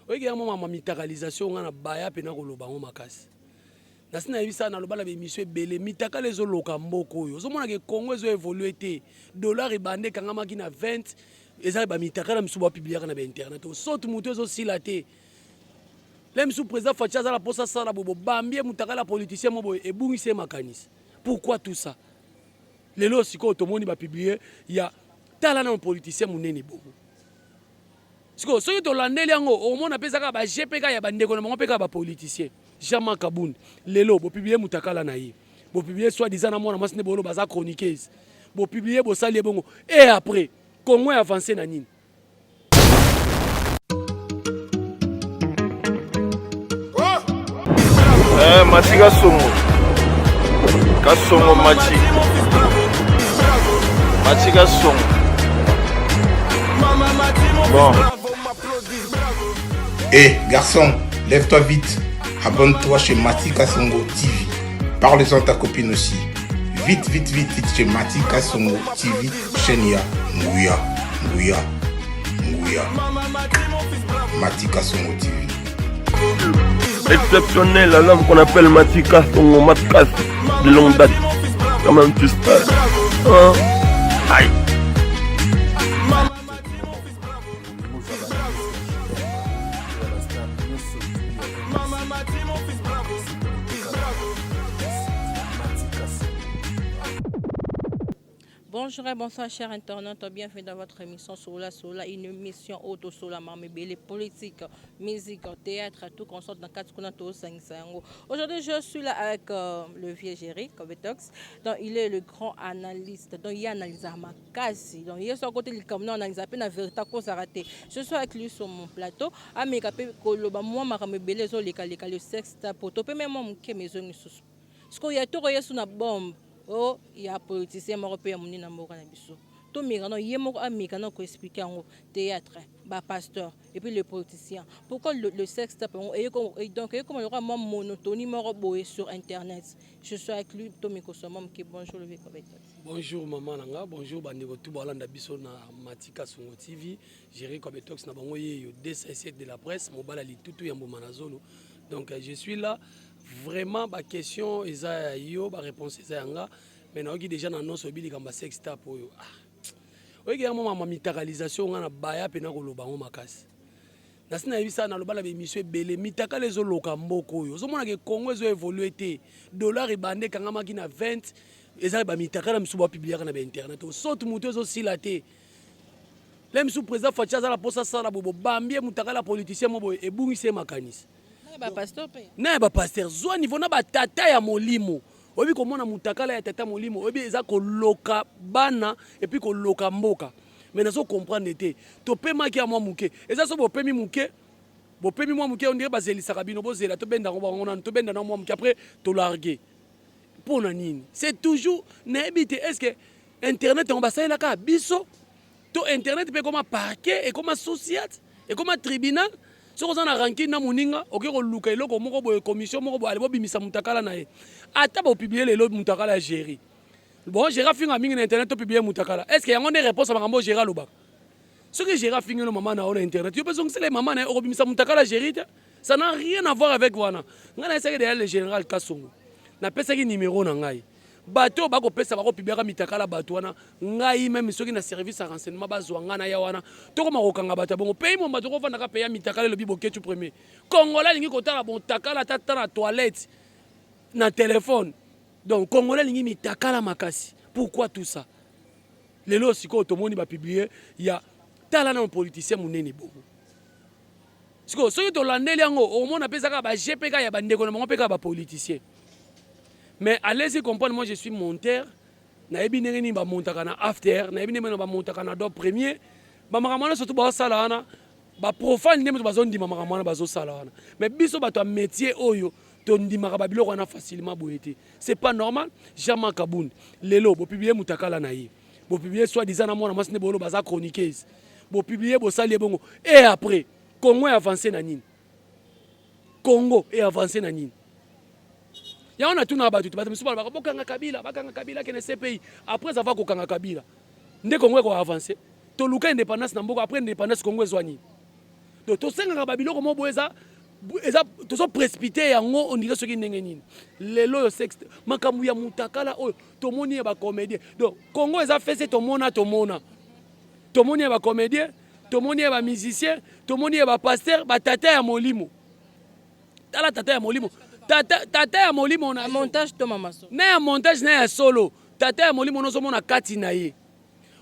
Oye ya mama mitakalisation ngana baya pena ko lobango makasi. Na sina yebisa na lobala be mission belé mitakala ezo loka mboko oyo. Ozomona ke Congo ezo évoluer te. Dollar ebande kangama ki na 20 ezali ba mitakala misuba publier na ba internet. Soto muto ezo silate. Lem sous président Facha za la posa sala bobo bambie mutakala politicien mobo ebungise makanisi. Pourquoi tout ça? Lelo siko tomoni ba publier ya tala na politicien munene bobo. Siko soki to landeli yango au monde apesaka ba GPK ya bandeko na bango peka ba politicien. Jean-Marc Kaboun lelo bo publier mutakala na ye. Bo publier soit disant na mona masine bolo baza chroniqueuse. Bo publier bo sali bongo et après Congo avancé na nini? Mati Kasongo Mati Kasongo. Bon. Garçon, lève-toi vite. Abonne-toi chez Mati Kasongo TV. Parle-en à ta copine aussi. Vite chez Mati Kasongo TV. Chaîne ya Nguya. Mati Kasongo TV. Exceptionnel, l'homme qu'on appelle Mati Kasongo, Matkas de longue date. Comment tu sais? Aïe. Bonjour et bonsoir chers internautes, bienvenue dans votre émission Sola, une émission auto Sola Marmébélé, politique, musique, théâtre, tout consort dans 4 5. Aujourd'hui je suis là avec le vieux Géry Kobetox, donc il est le grand analyste, donc il analyse Makasi, donc il est sur le côté du camion, analyse à peine la vérité cause arrêtée. Je suis avec lui sur mon plateau, à mes capés, moi Marmébélé, le sexe, pour topé même mon maison, ce qu'il y a tout sur la bombe. Oh, il y a politicien européen qui na moko na biso. Tout mirano yemo amikano ko expliquer en théâtre, ba pasteur et puis le politicien. Pourquoi le sexe tape et donc comme il y aura moins monotonie moro boé sur internet. Je suis avec lui Tomiko Somam qui bonjour le Bonjour maman nanga, bonjour bandeko tout balanda biso na Mati Kasongo TV, Géry Kobetox na bango ye yo DCC de la presse, mobala li tutu ya Mbomana-Zolo. Donc je suis là. Vraiment, ma question est ma réponse est mais on déjà dans nos sobili comme sex tap oyo. Oye ya mama mitakalisation ngana baya pena ko lobango makasi. Na sina yebisa na lobala be mission belé mitakala ezo loka mboko oyo. Ozomona ke Congo ezo évoluer te. Dollar ebande kangama ki na 20 ezali ba mitakala misuba publier na ba internet. Soto muto ezo silate. Lem sous président Facha za la posa sala bobo bambie mutakala politicien mobo ebungise makanisi. Na ba pasteur zo niveau na ba tata ya molimo obi komona mutakala ya tata molimo obi eza ko loka bana et puis ko loka mboka mais nazo comprendre te to pema ki ya mwa muke eza so bo pemi muke on dirait bazelisa kabino bozela to benda ngo na to benda na mwa muke après to larguer pour na nini c'est toujours na ebité est-ce que internet on ba ça la ka biso to internet pe comme parquet et comme société et comme tribunal. Si on a ranking na muninga, ok ko luka eloko moko boye commission moko boye alebo bimisa mutakala na ye. Ata bo publier les lots mutakala Géry. Bon, Géry finga mingi na internet to publier mutakala. Est-ce qu'il y a une réponse à makambo Géry loba? Ce que Géry finga no maman na on internet, tu peux donc c'est les mamans na ko bimisa mutakala Géry. Ça n'a rien à voir avec wana. Ngana essayer derrière le général Kasongo. Na pesa ki numéro na ngai. Bato bako pesa bako publier mitakala bato wana ngai même soki na service à renseignement bazwanga na ya wana to koma kokanga bato bongo pays mo bato ko vanda ka payer mitakala le bibo ketu premier congolais lingi kotala bon takala tata na toilette na téléphone donc congolais lingi mitakala makasi. Pourquoi tout ça? Lelo siko tomoni ba publier ya tala na politicien munene bobo. Siko soki to landeli yango au monde apesaka ba GPK ya bandeko na bango peka ba politicien. Mais allez-y comprendre, moi je suis monteur. Na ebi nengeni ba montaka na after, na ebi nengeni ba montaka na do premier. Ba makamana surtout ba sala wana, ba profane ndemo ba zondi makamana ba zo sala wana. Mais biso ba to métier oyo to ndimaka ba biloko na facilement boyete. C'est pas normal. Jean-Marc Kaboun lelo bo publier mutakala na ye. Bo publier soit disant na mona masine bolo baza chroniqueuse. Bo publier bo sali bongo et après Congo est avancé na nini? Congo est avancé na nini? Ya on a tout na batu tu batu ba bakanga Kabila ke ne CPI après avoir kokanga Kabila ndé Congo ko avancer to luka indépendance na mboko après indépendance Congo ezwani donc tosengaka babiloko mo boye eza tozo précipité yango on dirait soki ndenge nini lelo yo sexe makambo ya mutakala oyo tomoni ya bacomédien donc Congo eza fese tomoni ya bacomédien tomoni ya bamusicien tomoni ya bapasteur batata ya molimo tala tata ya molimo tata ya molimo na montage to mama so na ya montage na ya solo tata ya molimo nozomona kati na ye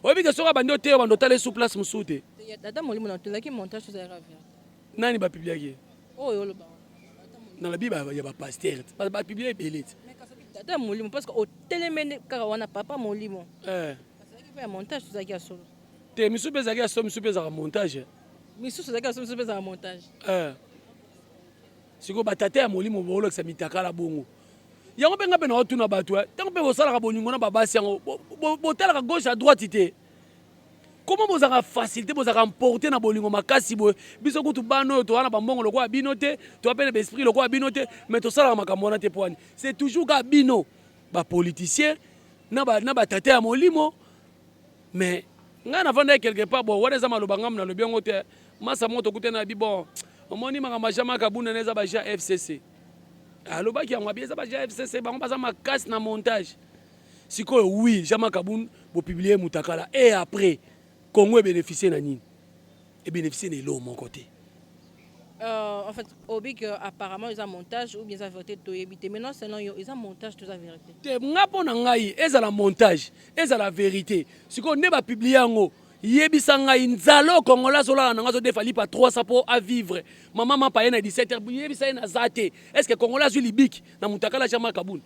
oyebi ke soki bandi oteyo bando otala sous place mosusu te tata molimo na tozalaki montage tozalaka via nani bapibliaki oyo oloba na labi ya bapasteur bapiblie ebele te tata molimo parce que otelemene kaka wana papa molimo bazalaki mpe ya montage tozalaki ya solo te misusu mpe ezalaki ya solo misusu mpe ezalaka montage misusu ezalaki ya solo misusu mpe ezalaka montage sikoyo batata ya molimo boolakisa mitakala bongo yango mpe nga mpe naotuna bato ntango mpe bosalaka bolingo na babasi yango botalaka gauche à droite te comment bozalaka facilité bozalaka mporte na bolingo makasi boye biso kutu bana oyo toza na bambongo lokola bino te toza mpe na baesprit lokola bino te mais tosalaka makambo wana te po wani c'est toujours ka bino bapoliticien na batata ya molimo mais ngai navanda ye quelque part bon wana eza maloba ngamu nalobi yango te masa moko tokute na bi bon omoni makambo ya Jean-Marc Kabunda eza baja FCC alobaki yango abi eza baja FCC bango baza makasi na montage sikoyo oui Jean-Marc Kabunda bopublie mutakala et après Congo bénéficier na nini et bénéficier de l'eau mon côté en fait obi que apparemment ils ont montage ou bien ils ont vérité to éviter maintenant selon ils ont montage tout ça vérité te nga pona ngai ezala montage ezala vérité sikoyo ne ba publier yango yebisa ngai nzalo kongola zola na ngazo defa lipa 300 pour à vivre maman m'a payé na 17h yebisa ina zate est-ce que kongola zui libiki na mutakala Jean-Marc Kabunda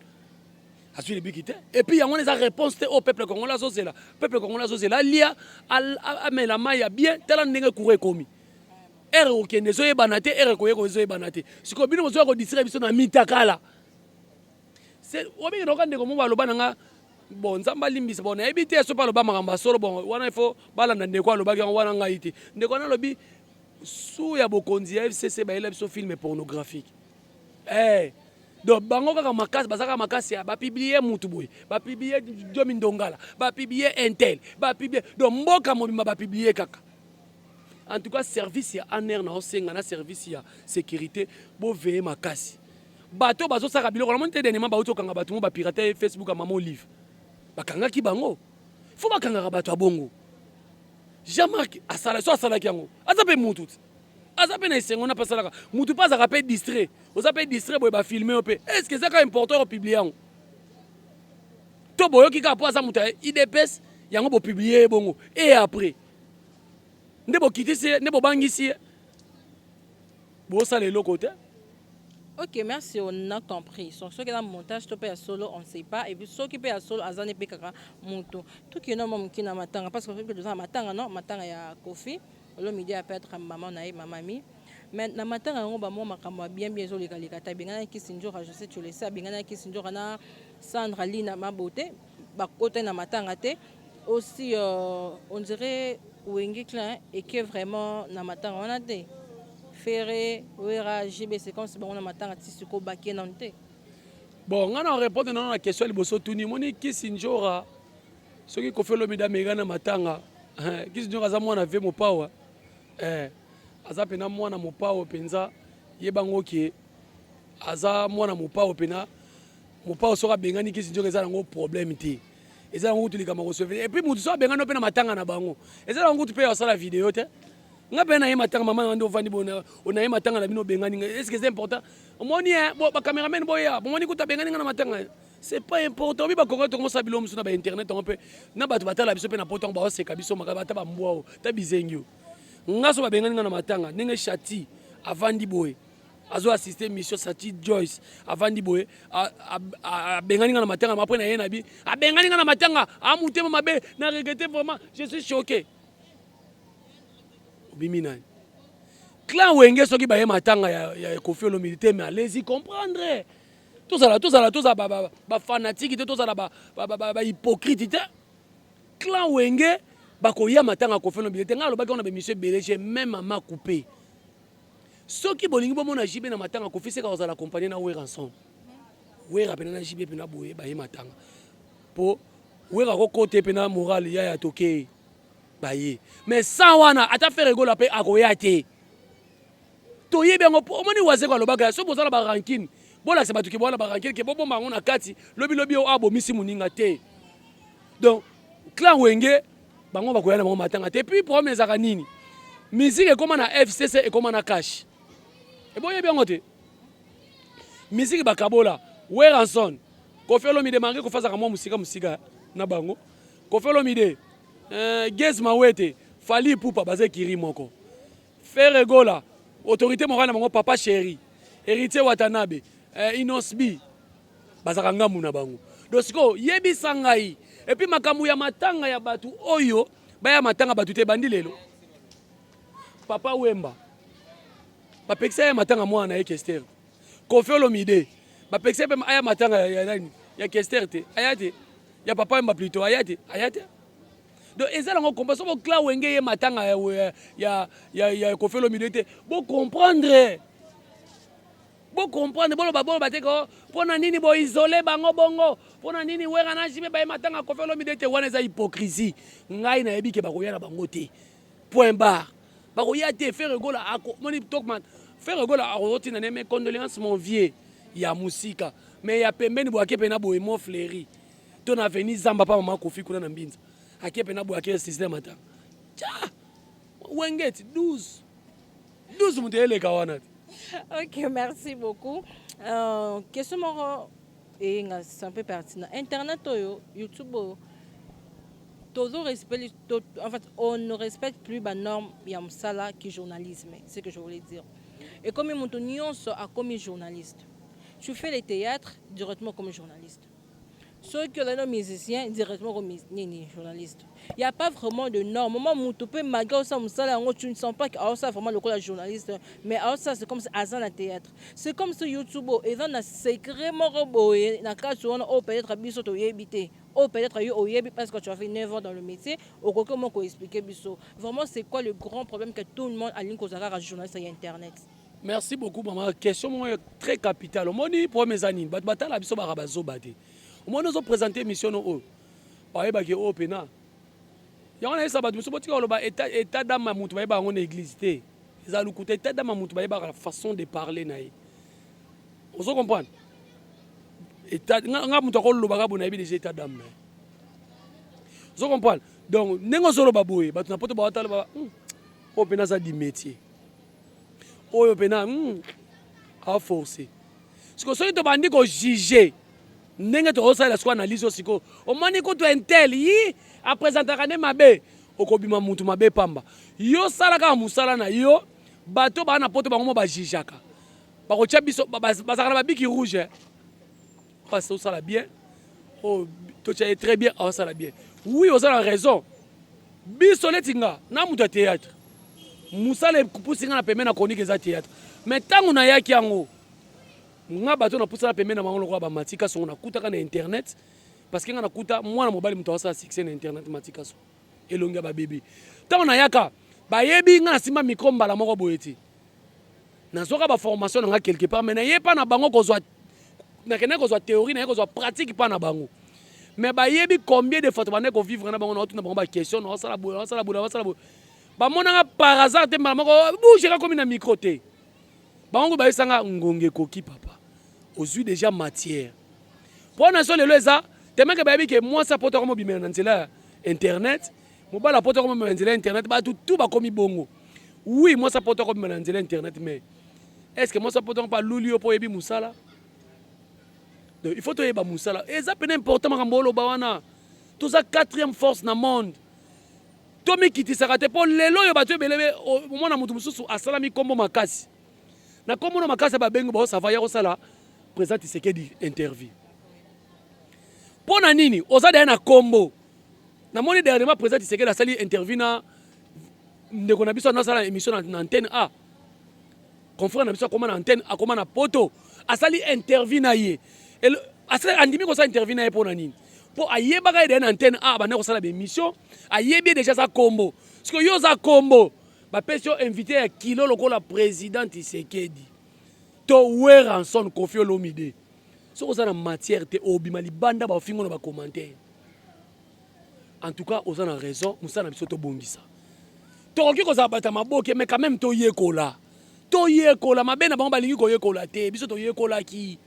azui libiki te et puis yango eza réponse te au peuple congolais zozela lia amela maya bien tala ndenge couré komi ere okende zoyebana te ere koyeko zoyebana te sikoyo bino bozoya kodistraire biso na mitakala c'est obiki noka ndeko mo baloba nanga bon nzamba limbisa bon nayebi te so pa aloba makambo ya solo bon wana ifo balanda ndeko alobaki yango wana ngai te ndeko wana alobi su ya bokonzi ya FCC bayela biso film pornographique donc bango kaka makasi bazaka makasi ya bapiblie mutu boye bapiblie Diomi Ndongala bapiblie Intel bapiblie donc mboka mobimba bapiblie kaka en tout cas service ya aner na osenga na service ya sécurité bo veye makasi bato bazosaka biloko na moni te dernièrement bauti okanga bato mo bapirate Facebook ya mama Olive bakangaki bango fo bakangaka bato ya bongo Jean-Marc asalaki yango aza mpe mutu te aza mpe na esengo na mpe asalaka mutu mpe azaka mpe distrait oza mpe distrait boye bafilme yo mpe est ce que ezaka important kopiblie yango to boyoki kaka mpo aza mutu ya idps yango bopiblie ye bongo et après nde bokitisi ye nde bobangisi ye bosala eloko te. Ok, merci, on a compris. So, ce qui est dans le montage, tu peux solo, on ne sait pas. Et puis, ce qui peut solo, azane pe kaka moto. Tout qui est non, mon qui na matanga, parce que nous avons matanga, non, matanga ya Kofi. Le midi a peut être maman naï, mamami. Mais na matanga, on va moi makamwa bien zo les galikata. Bingana qui sinjora, je sais tu le sais. Bingana qui sinjora na Sandra Lina ma beauté. Ba côté na matanga te. Aussi, on dirait Wengi Klein et que vraiment na matanga on a des. Ferré, Ouera, JB, c'est comme si on a matin à Tissouko Baké Nanté. Bon, on a répondu à la question de Bosso Touni. Moni Kissinjora, ce qui fait le méda Megana Matanga, Kissinjora Zamouana avait mon power. Azapena Moana mon power Penza, Yebangoki, Aza Moana mon power Pena, mon power sera Bengani Kissinjora est un problème. Et ça, on les camarades recevoir. Et puis, mon soeur Bengano Pena Matanga na Bango. Et ça, on peut faire ça la vidéo. Nga pena ye matanga maman ndo vandi bona ona ye matanga na bino bengani est-ce que c'est important omoni bo ba cameraman boya omoni kuta bengani na matanga c'est pas important bi ba kongo to kosa bilo musu na ba internet on peut na batu batala biso pe na poto ba oseka biso makaba ta ba mbwa ta bizengi nga so ba bengani na matanga ndenge chati avandi boye azo assister mission Sati Joyce avandi boye a bengani na matanga après na ye na bi a bengani na matanga a mutema mabe na regretter vraiment je suis choqué. Biminani. Clan Wenge soki baye matanga ya Kofi Olomide mais allez-y comprendre. Tout ça ba fanatique tout ça ba hypocrite. Clan Wenge bakoya matanga Kofi Olomide nga lobaki on a monsieur Beleche même mama coupé. Soki bolingi bomona jibe na matanga Kofi c'est quand on l'accompagner na Wera ensemble. Wera pena na jibe pena boye baye matanga. Po Wera ko côté pena moral ya toke. Mais sans wana ata faire rigolo pe akoya te toyebi yango omoni wase kwa lobaka so bozala ba rankine bola se batuki bola ba rankine ke bobomba ngo na kati lobi o abomisi muninga te donc clan wenge bango bakoya na bango matanga te puis problème ezaka nini musique ekoma na FCC ekoma na cash eboyebi yango te musique bakabola Weranson Koffi Olomide mangi kofazaka mwa musika na bango Koffi Olomide Gez Mawete Fally Ipupa baze kiri moko Ferregola autorité morale na bango Papa Chéri Héritier Watanabe Inosbi bazaka ngambu na bango dosiko yebisa ngai et puis makambu ya matanga ya batu oyo baya matanga batu te bandi lelo Papa Wemba bapekisa ya matanga mwana ya Kester Koffi Olomide bapekisa pe aya matanga ya nani ya Kester te ayate ya Papa Wemba plutôt ayate donc ezala ngo comprendre so bo clan wenge ye matanga ya Koffi Olomide te bo comprendre bolo bateko pona nini bo isoler bango bongo pona nini wera na jibe ba matanga Koffi Olomide te wana za hypocrisie ngai na yebi ke bakoya na bango te point barre bakoya te Ferregola ako moni tokman Ferregola aroti na mes condoléances mon vieux ya musika mais ya pembeni bo akepe na bo emo fleuri to na veni zamba pa mama Koffi kuna na mbinza akepe na bo akere système matanga cha wengeti 12 mutele kawana. Ok, merci beaucoup. Question c'est un peu pertinent. Internet, YouTube, en fait, on ne respecte plus la norme Yamsala qui journalisme, c'est ce que je voulais dire. Et comme nous a comme journaliste, tu fais les théâtres directement comme journaliste. Ceux qui sont musiciens directement comme journaliste. Il n'y a pas vraiment de normes. Moment où tu peux malgré ça, tu ne sens pas que ça vraiment le cas journaliste, mais ça c'est comme ça à la théâtre. C'est comme ce YouTube et dans un secret moroboé, dans cas où on peut-être habité au yébité, ou peut-être au yébi parce que tu as fait 9 ans dans le métier, ou comment qu'on expliquer biso. Vraiment c'est quoi le grand problème que tout le monde a ligne aux arts journalistes sur internet. Merci beaucoup maman. Question très capitale. Moni pour mes amis, batala biso barabazo baté. Moi nous avons présenté mission au par exemple au pena ya on a ça batu so tika loba état d'âme mutu ba on église té za lukuta état d'âme mutu ba la façon de parler naï vous comprenez état nga mutu ko loba ka bona bi déjà état d'âme naï vous comprenez donc nengo zo loba boye batu na poto ba tala ba au pena ça di métier au pena a forcer parce que so to bandi ko juger ndenge to osala siko analyse osiko omoni ko to intel yi a présentaka ne mabe okobima mutu mabe pamba yo sala ka musala na yo bato ba na poto bango ba jijaka ba ko biso bazakala ba biki rouge parce que osala bien oh to tcha très bien osala bien oui osala raison biso letinga na mutu théâtre musala kupusinga na pemena chronique za théâtre mais tangu na yaki yango nga bato na poussa la pemena bango lokwa ba matika so na kutaka na internet parce que nga na kuta mwana mobali muto asa succès na internet matika so elonga ba bébé tango na yaka ba yebi nga simba micro mbala moko boyeti na soka ba formation nga quelque part mais na yepa na bango kozwa na kena kozwa théorie na kozwa pratique pa na bango mais ba yebi combien de fois bande ko vivre na bango na tout na bango ba question na sala boye ba mona nga par hasard te mbala moko bouge ka komi na micro te bango ba esanga ngonge koki papa ozui déjà matière pour na so lelo eza tellement que ba yebi que moi ça poto comme bimena na nzela internet mobala poto comme bimena na nzela internet ba tout ba komi bongo oui moi ça poto comme bimena na nzela internet mais est-ce que moi ça poto pas lulio po yebi musala donc il faut to yeba musala eza pena important makambo lo ba wana tout ça quatrième force na monde tomi kitisaka te po lelo yo bato belebe mona mutu mususu asalami kombo makasi na kombo na makasi ba bengo ba savaya ko sala président Tshisekedi interview pona nini ozada na kombo na moni dernièrement président Tshisekedi a sali interview na ndeko na biso na sala émission na antenne A confrère na biso comment na antenne a comment na poto a sali interview na ye asala andimi ko sala interview na ye pona nini po ayeba ka ide na antenne A ba ne ko sala be émission ayebi déjà sa kombo parce que yo za kombo ba pesio invité à kilo lokola président Tshisekedi to Weranson Koffi Olomide so oza na matière te obima libanda ba fingo na ba commentaire en tout cas oza na raison musana biso to bongisa to ki ko za bata maboke mais quand même to yekola toyekola mabe na bango balingi koyekola te biso toyekolaki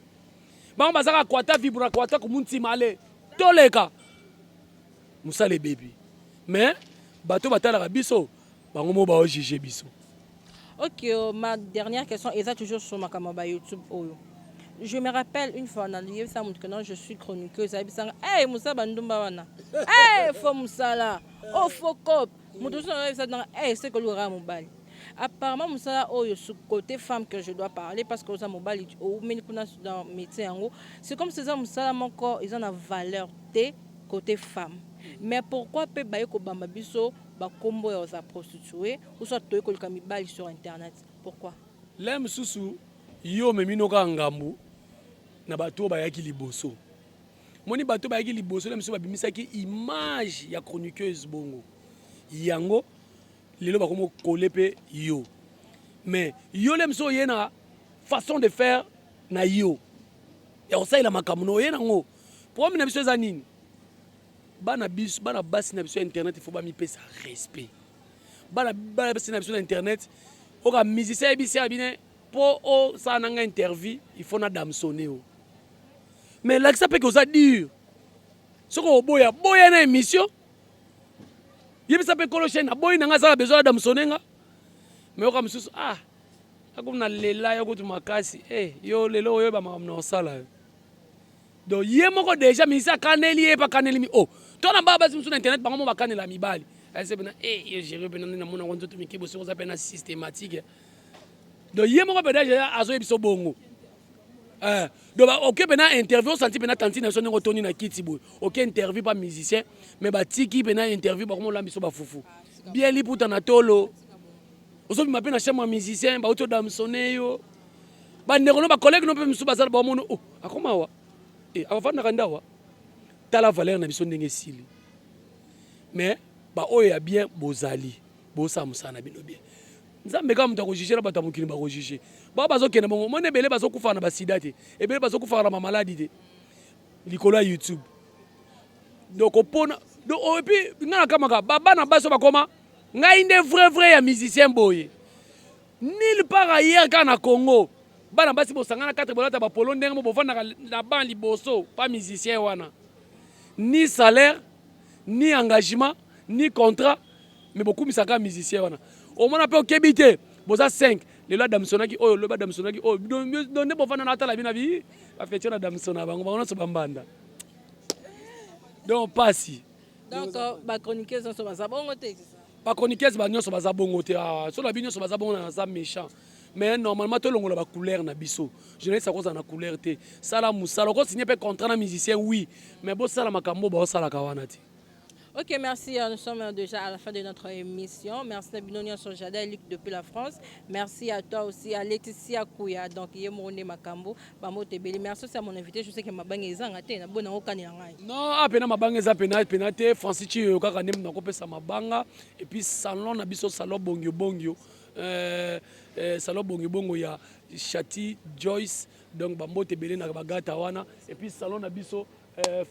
bango bazaka kwata vibra kwata kumuntima ale toleka musala ebebi mais bato batalaka biso bango mo baojuge biso. Ok, ma dernière question est toujours sur ma caméra YouTube. Je me rappelle une fois, je suis chroniqueuse. Hey, Moussa Bandoumba wana. Hey, faut Moussa là. Oh, faut cop. Hey, c'est que l'oura mobile. Apparemment, Moussa, oh, ce côté femme que je dois parler parce que Moussa mobile, dans le métier, c'est comme si Moussa, mon corps, ils ont la valeur de côté femme. Mais pourquoi peut Bayeko Bambabiso ba combo ya prostituée ou soit toy ko kamibali sur internet? Pourquoi? Lem susu yo memino ka ngambu na bato bayaki liboso. Moni bato bayaki liboso lem susu babimisaki image ya chroniqueuse bongo. Yango lelo bakomo kolepe yo. Mais yo lem so yena façon de faire na yo. Ya osaila makamuno yena ngo. Pour mina biso zanini? Bana basi na biso internet il faut ba mi pesa respect. Bana basi na biso internet oka musicien bisi abine po o sa nanga interview il faut na damsonner o. Mais là ça peut que ça dire. Soko boya na émission. Yebi ça peut kolo chaîne boy nanga ça besoin damsonner nga. Mais oka mususu akuna lela yo kutu makasi yo lelo yo ba mamno sala. Donc yé moko déjà misa kaneli e pa kaneli mi toi na baba sur internet bango ba kanela mibali c'est bena yo gérer bena na mona wanzo to mikibo sur ça bena systématique donc yé moko déjà azo ebiso bongo donc OK bena interview senti bena tanti na soni rotoni na kitibo OK interview pas musicien mais ba tiki bena interview ba komo lambiso ba fufu bien li puta na tolo ozobi mape na chambre musicien ba auto damsonner yo ba ndeko ba collègue no pe misuba sala ba mono akoma wa avant na kanda wa tala valeur na biso ndenge sili mais ba oyo ya bien bozali bosa musana bino bien nzambe ka muta ko juger ba tamukini ba ko juger ba bazo kena bongo mone bele bazo kufa na basida te ebele bazo kufa na mamaladi te likola YouTube donc opona donc et puis ngana kamaka baba na baso bakoma ngai nde vrai ya musicien boye nulle part ailleurs kana Congo bana basi bosangana 4 bolata ba polo ndenge mo bovanda na ban liboso pas musicien wana ni salaire ni engagement ni contrat mais beaucoup misaka musicien wana au moins pe okebité boza 5 le la damsonaki oyo le ba damsonaki oyo donne bovanda na tala bina bi ba fetia na damsona bango bango so bambanda donc pasi donc ba chroniqueuse so baza bongo te ba chroniqueuse ba nyonso baza bongo te so la binyo so baza bongo na za méchant. Mais normalement, tout le monde a couleur na biso. Je ne sais pas na couleur te. Sala musala ko signer pas contrat na musicien oui, mais bon sala makambo ba sala kawanati. Ok, merci. Nous sommes déjà à la fin de notre émission. Merci à Binonia Sojada, Luc depuis la France. Merci à toi aussi, à Laetitia Kouya. Donc, Yemone Makambo, Bamo Tebeli. Merci aussi à mon invité. Je sais que ma banque est en train de bonne non, après ma banque est penate. Francis Chio, Kakanem, n'a pas sa ma banga. Et puis, salon, Nabiso, salon, bongyo. Salon bongo ya Chati Joyce donc bambo tebele na bagata wana et puis salon na biso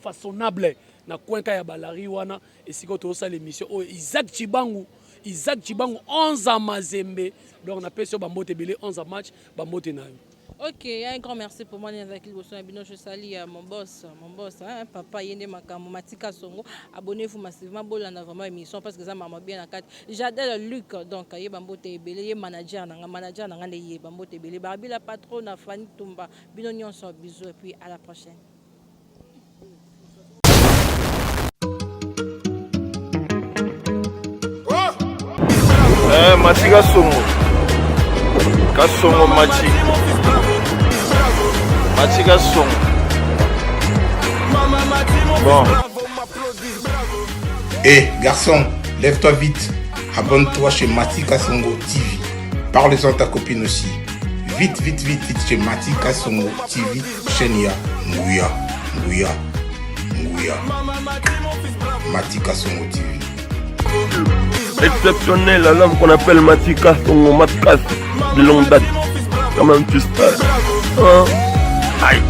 façonnable na kwenka ya balari wana et siko to sa l'émission Isaac Chibangu 11 à Mazembe donc na peso bambo tebele 11 à match bambo tenayo. Ok, un grand merci pour moi. Je salue mon boss, hein, papa Yende Makambo, Matika Songo. Abonnez-vous massivement pour la vraiment émission parce que ça m'a bien à 4. J'adore Luc, donc il y a Bambo Tebele, manager, il Bambo Tebele, Barbie la patronne, Fanny Tumba, Binonion sur bisous et puis à la prochaine. Matika Songo. Kasongo Machi. Matika Songo. Bon. Garçon, lève-toi vite. Abonne-toi chez Matika Songo TV. Parle-en à ta copine aussi. Vite chez Matika Songo TV. Chaîne ya Nguya. Matika Songo TV. Exceptionnel, l'homme qu'on appelle Matika Songo Matkas de longue date. Comment tu sais? Aïe.